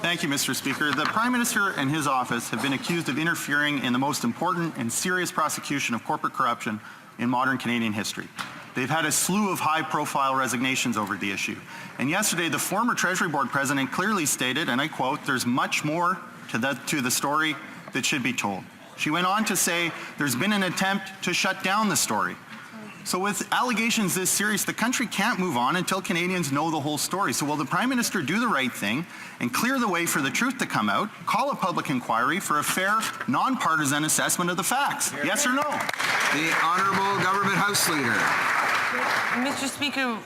Thank you, Mr. Speaker. The Prime Minister and his office have been accused of interfering in the most important and serious prosecution of corporate corruption in modern Canadian history. They've had a slew of high-profile resignations over the issue. And yesterday, the former Treasury Board president clearly stated, and I quote, "There's much more to the story that should be told." She went on to say there's been an attempt to shut down the story. So with allegations this serious, the country can't move on until Canadians know the whole story. So will the Prime Minister do the right thing and clear the way for the truth to come out, call a public inquiry for a fair, non-partisan assessment of the facts? Yes or no? The Honourable Government House Leader. Mr. Speaker,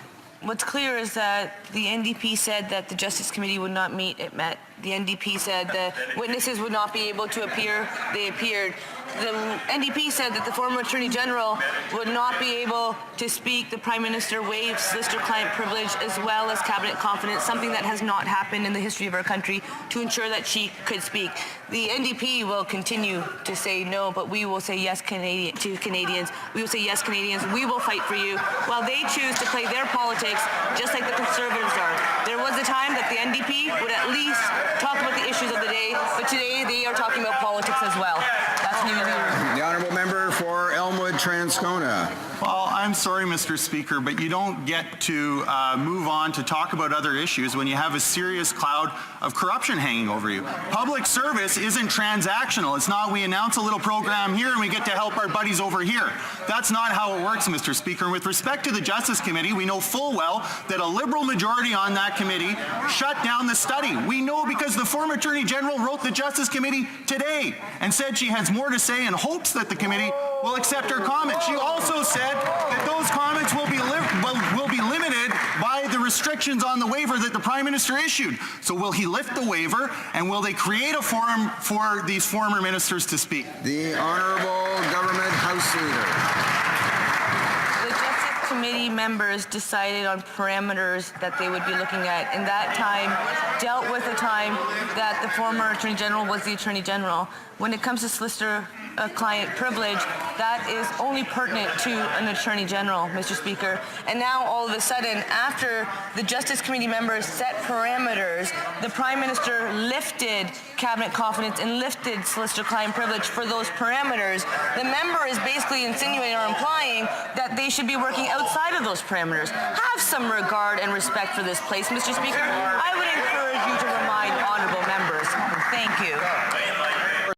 what's clear is that the NDP said that the Justice Committee would not meet. It met. The NDP said the witnesses would not be able to appear. They appeared. The NDP said that the former Attorney General would not be able to speak. The Prime Minister waived solicitor-client privilege as well as cabinet confidence, something that has not happened in the history of our country, to ensure that she could speak. The NDP will continue to say no, but we will say yes to Canadians. We will say yes, Canadians. We will fight for you while they choose to play their politics just like the Conservatives are. There was a time that the NDP would at least talk about the issues of the day, but today they are talking about politics as well. That's new. The Honourable Member for Elmwood-Transcona. Well, I'm sorry, Mr. Speaker, but you don't get to move on to talk about other issues when you have a serious cloud of corruption hanging over you. Public service isn't transactional. It's not we announce a little program here and we get to help our buddies over here. That's not how it works, Mr. Speaker. And with respect to the Justice Committee, we know full well that a Liberal majority on that committee shut down the study. We know because the former Attorney General wrote the Justice Committee today and said she has more to say and hopes that the committee will accept her comments. She also said that those comments will be limited by the restrictions on the waiver that the Prime Minister issued. So will he lift the waiver, and will they create a forum for these former ministers to speak? The Honourable Government House Leader. Committee members decided on parameters that they would be looking at, and that time dealt with the time that the former Attorney General was the Attorney General. When it comes to solicitor-client privilege, that is only pertinent to an Attorney General, Mr. Speaker. And now, all of a sudden, after the Justice Committee members set parameters, the Prime Minister lifted cabinet confidence and lifted solicitor-client privilege for those parameters. The member is basically insinuating or implying that they should be working outside of those parameters. Have some regard and respect for this place, Mr. Speaker. I would encourage you to remind honourable members. Thank you.